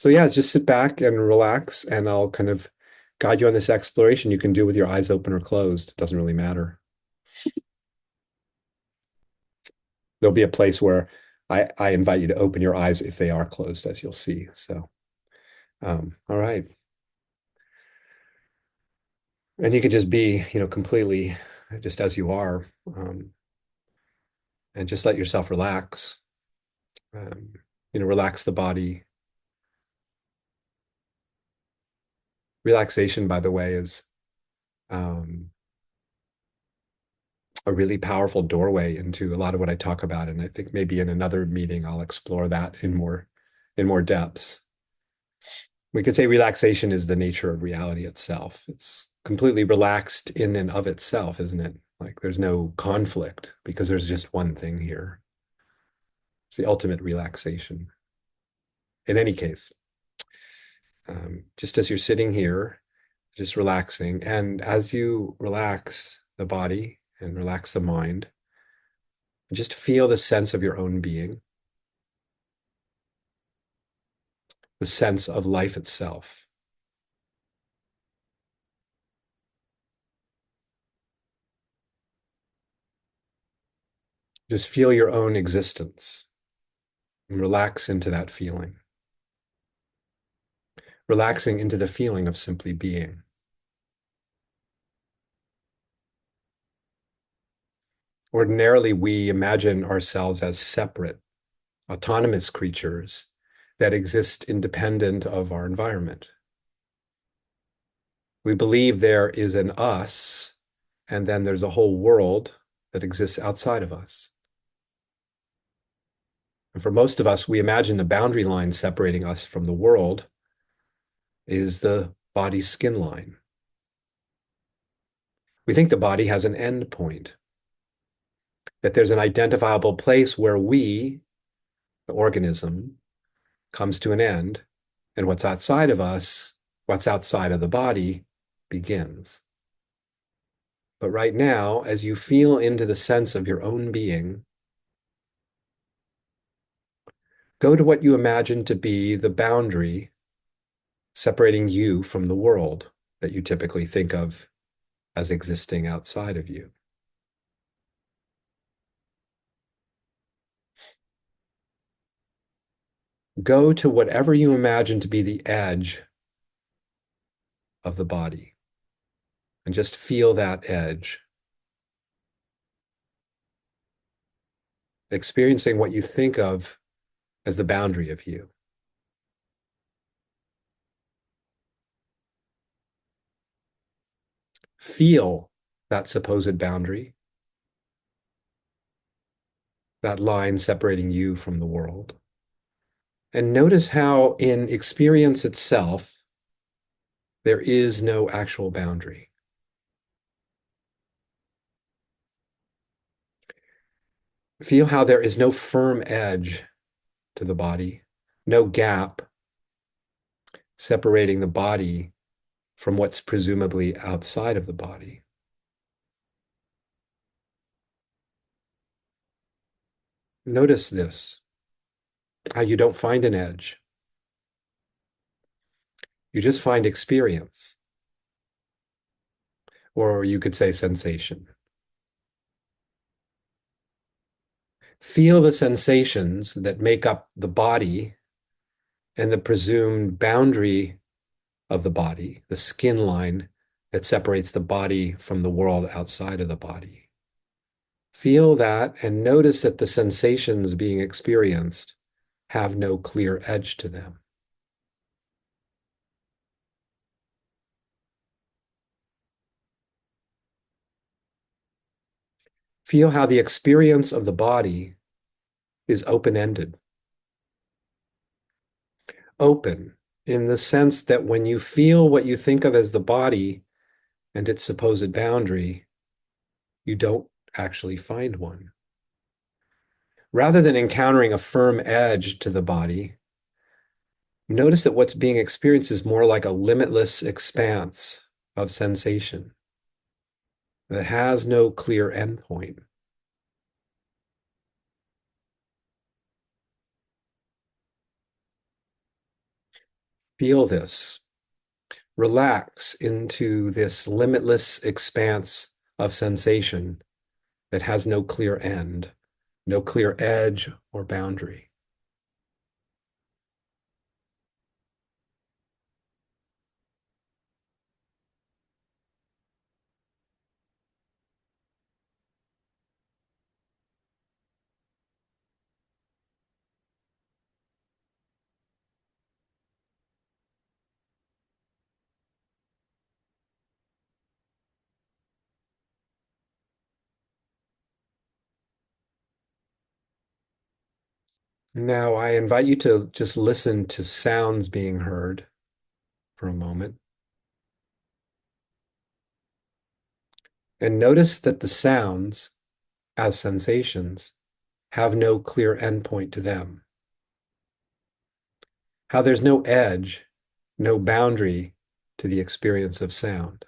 So yeah, just sit back and relax, and I'll kind of guide you on this exploration. You can do with your eyes open or closed. It doesn't really matter. There'll be a place where I invite you to open your eyes if they are closed, as you'll see. So, all right. And you can just be, completely just as you are, and just let yourself relax. Um, relax the body. Relaxation, by the way, is um, a really powerful doorway into a lot of what I talk about. And I think maybe in another meeting, I'll explore that in more depths. We could say relaxation is the nature of reality itself. It's completely relaxed in and of itself, isn't it? Like there's no conflict because there's just one thing here. It's the ultimate relaxation. In any case, just as you're sitting here, just relaxing, and as you relax the body and relax the mind, just feel the sense of your own being, the sense of life itself. Just feel your own existence and relax into that feeling, relaxing into the feeling of simply being. Ordinarily, we imagine ourselves as separate, autonomous creatures that exist independent of our environment. We believe there is an us, and then there's a whole world that exists outside of us. And for most of us, we imagine the boundary line separating us from the world is the body's skin line. We think the body has an end point, that there's an identifiable place where we, the organism, comes to an end, and what's outside of us, what's outside of the body, begins. But right now, as you feel into the sense of your own being, go to what you imagine to be the boundary separating you from the world that you typically think of as existing outside of you. Go to whatever you imagine to be the edge of the body and just feel that edge, experiencing what you think of as the boundary of you. Feel that supposed boundary, that line separating you from the world. And notice how in experience itself, there is no actual boundary. Feel how there is no firm edge to the body, no gap separating the body from what's presumably outside of the body. Notice this, how you don't find an edge. You just find experience, or you could say sensation. Feel the sensations that make up the body and the presumed boundary of the body, the skin line that separates the body from the world outside of the body. Feel that and notice that the sensations being experienced have no clear edge to them. Feel how the experience of the body is open-ended. Open in the sense that when you feel what you think of as the body and its supposed boundary, you don't actually find one. Rather than encountering a firm edge to the body, notice that what's being experienced is more like a limitless expanse of sensation that has no clear endpoint. Feel this. Relax into this limitless expanse of sensation that has no clear end, no clear edge or boundary. Now, I invite you to just listen to sounds being heard for a moment and notice that the sounds, as sensations, have no clear endpoint to them. How there's no edge, no boundary to the experience of sound.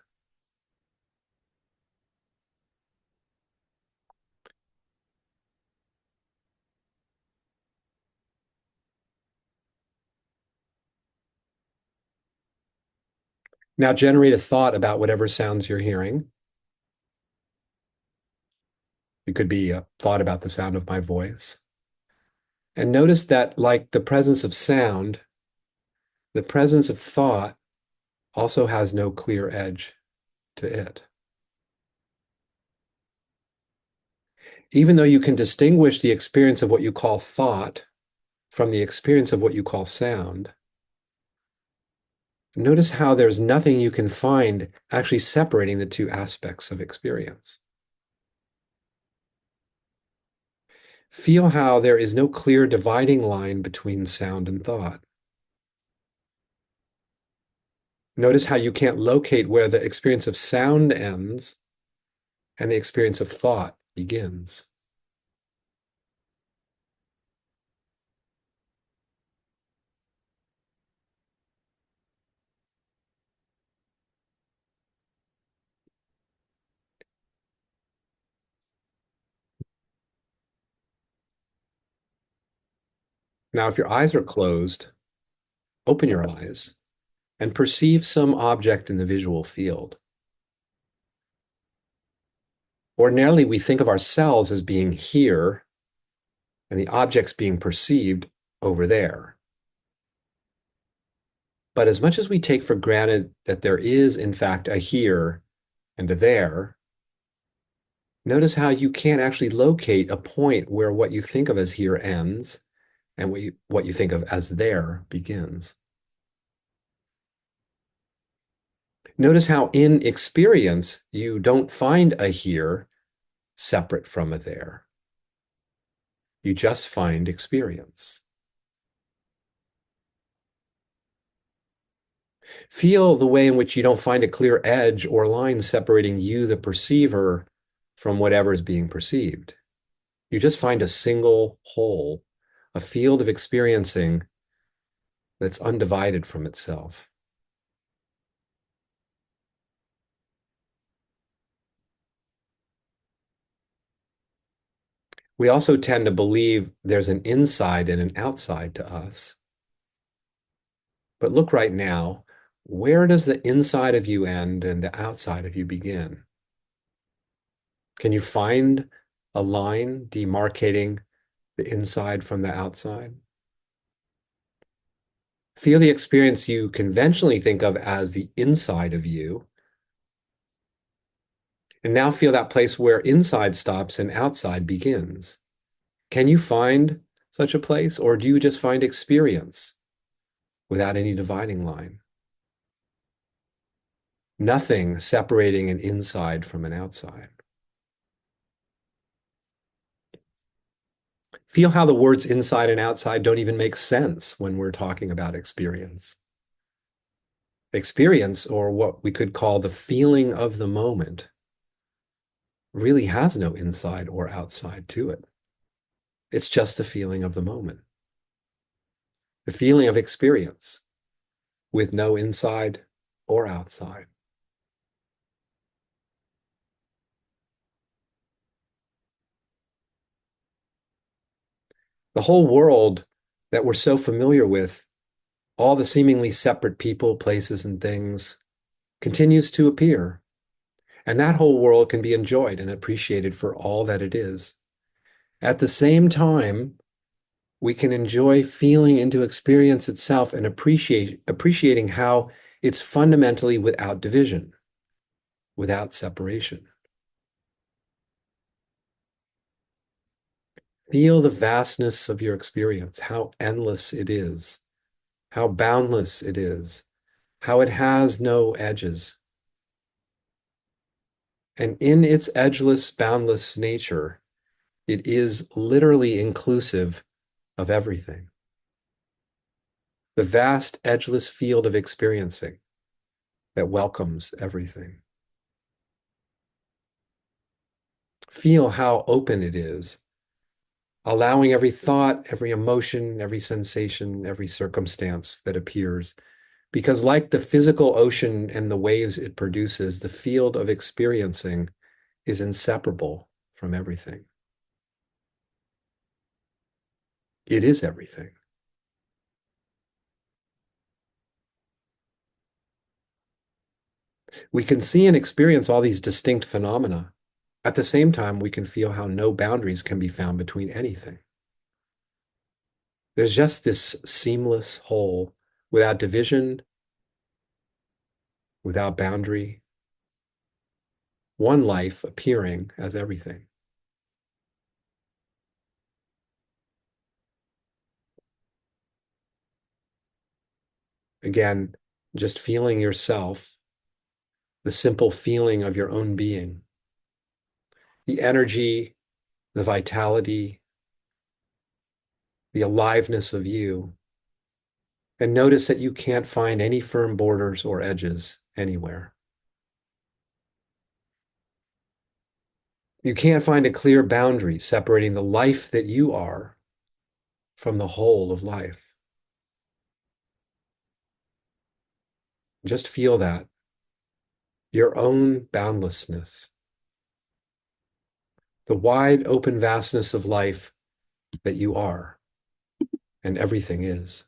Now generate a thought about whatever sounds you're hearing. It could be a thought about the sound of my voice. And notice that, like the presence of sound, the presence of thought also has no clear edge to it. Even though you can distinguish the experience of what you call thought from the experience of what you call sound, notice how there's nothing you can find actually separating the two aspects of experience. Feel how there is no clear dividing line between sound and thought. Notice how you can't locate where the experience of sound ends and the experience of thought begins. Now, if your eyes are closed, open your eyes and perceive some object in the visual field. Ordinarily, we think of ourselves as being here and the objects being perceived over there. But as much as we take for granted that there is, in fact, a here and a there, notice how you can't actually locate a point where what you think of as here ends and what you think of as there begins. Notice how in experience, you don't find a here separate from a there. You just find experience. Feel the way in which you don't find a clear edge or line separating you, the perceiver, from whatever is being perceived. You just find a single whole, a field of experiencing that's undivided from itself. We also tend to believe there's an inside and an outside to us. But look right now, where does the inside of you end and the outside of you begin? Can you find a line demarcating the inside from the outside? Feel the experience you conventionally think of as the inside of you. And now feel that place where inside stops and outside begins. Can you find such a place, or do you just find experience without any dividing line? Nothing separating an inside from an outside. Feel how the words inside and outside don't even make sense when we're talking about experience. Experience, or what we could call the feeling of the moment, really has no inside or outside to it. It's just the feeling of the moment. The feeling of experience with no inside or outside. The whole world that we're so familiar with all the seemingly separate people, places, and things continues to appear. And that whole world can be enjoyed and appreciated for all that it is. At the same time, we can enjoy feeling into experience itself and appreciating how it's fundamentally without division, without separation. Feel the vastness of your experience, how endless it is, how boundless it is, how it has no edges. And in its edgeless, boundless nature, it is literally inclusive of everything. The vast, edgeless field of experiencing that welcomes everything. Feel how open it is, allowing every thought, every emotion, every sensation, every circumstance that appears. Because, like the physical ocean and the waves it produces, the field of experiencing is inseparable from everything. It is everything. We can see and experience all these distinct phenomena. At the same time, we can feel how no boundaries can be found between anything. There's just this seamless whole without division, without boundary, one life appearing as everything. Again, just feeling yourself, the simple feeling of your own being, the energy, the vitality, the aliveness of you. And notice that you can't find any firm borders or edges anywhere. You can't find a clear boundary separating the life that you are from the whole of life. Just feel that, your own boundlessness, the wide open vastness of life that you are and everything is.